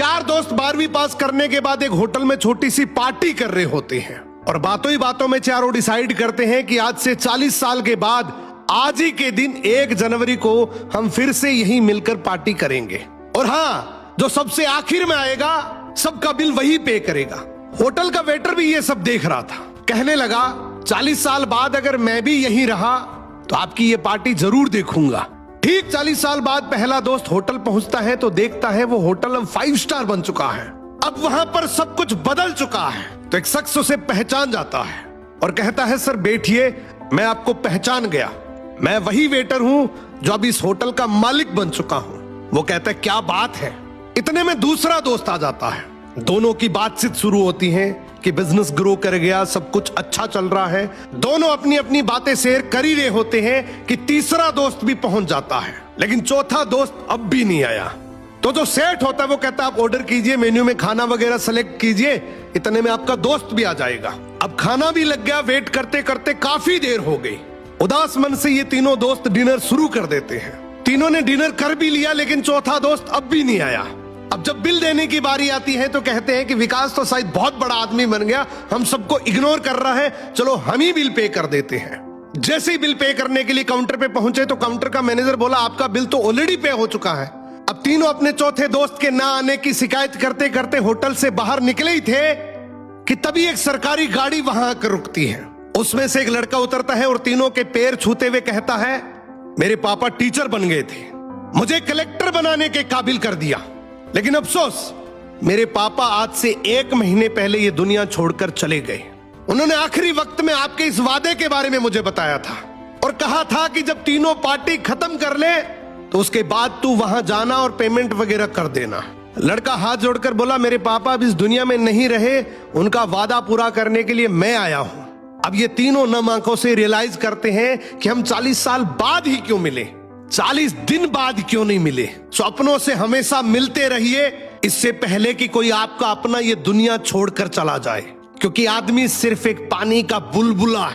चार दोस्त 12वीं पास करने के बाद एक होटल में छोटी सी पार्टी कर रहे होते हैं और बातों ही बातों में चारों डिसाइड करते हैं कि आज से 40 साल के बाद आज ही के दिन 1 जनवरी को हम फिर से यहीं मिलकर पार्टी करेंगे। और हाँ, जो सबसे आखिर में आएगा सबका बिल वही पे करेगा। होटल का वेटर भी ये सब देख रहा था। कहने लगा 40 साल बाद अगर मैं भी यहीं रहा तो आपकी ये पार्टी जरूर देखूंगा। ठीक 40 साल बाद पहला दोस्त होटल पहुंचता है तो देखता है वो होटल अब 5 स्टार बन चुका है। अब वहां पर सब कुछ बदल चुका है। तो एक शख्स उसे पहचान जाता है और कहता है सर बैठिए, मैं आपको पहचान गया, मैं वही वेटर हूं जो अब इस होटल का मालिक बन चुका हूं। वो कहता है क्या बात है। इतने में दूसरा दोस्त आ जाता है। दोनों की बातचीत शुरू होती है कि बिजनेस ग्रो कर गया, सब कुछ अच्छा चल रहा है। दोनों अपनी अपनी बातें शेयर कर ही रहे होते हैं कि तीसरा दोस्त भी पहुंच जाता है, लेकिन चौथा दोस्त अब भी नहीं आया। तो जो सेठ होता है वो कहता है आप ऑर्डर कीजिए, मेन्यू में खाना वगैरह सेलेक्ट कीजिए, इतने में आपका दोस्त भी आ जाएगा। अब खाना भी लग गया। वेट करते करते काफी देर हो गई। उदास मन से ये तीनों दोस्त डिनर शुरू कर देते हैं। तीनों ने डिनर कर भी लिया, लेकिन चौथा दोस्त अब भी नहीं आया। अब जब बिल देने की बारी आती है तो कहते हैं कि विकास तो शायद बहुत बड़ा आदमी बन गया, हम सबको इग्नोर कर रहा है, चलो हम ही बिल पे कर देते हैं। जैसे ही बिल पे करने के लिए काउंटर पे पहुंचे तो काउंटर का मैनेजर बोला आपका बिल तो ऑलरेडी पे हो चुका है। अब तीनों अपने चौथे दोस्त के ना आने की शिकायत करते करते होटल से बाहर निकले ही थे कि तभी एक सरकारी गाड़ी वहां आकर रुकती है। उसमें से एक लड़का उतरता है और तीनों के पैर छूते हुए कहता है मेरे पापा टीचर बन गए थे, मुझे कलेक्टर बनाने के काबिल कर दिया, लेकिन अफसोस मेरे पापा आज से 1 महीने पहले ये दुनिया छोड़कर चले गए। उन्होंने आखिरी वक्त में आपके इस वादे के बारे में मुझे बताया था और कहा था कि जब तीनों पार्टी खत्म कर ले तो उसके बाद तू वहां जाना और पेमेंट वगैरह कर देना। लड़का हाथ जोड़कर बोला मेरे पापा अब इस दुनिया में नहीं रहे, उनका वादा पूरा करने के लिए मैं आया हूं। अब ये तीनों नम आंखों से रियलाइज करते हैं कि हम 40 साल बाद ही क्यों मिले, 40 दिन बाद क्यों नहीं मिले। स्वप्नों से हमेशा मिलते रहिए, इससे पहले कि कोई आपका अपना ये दुनिया छोड़कर चला जाए, क्योंकि आदमी सिर्फ एक पानी का बुलबुला है।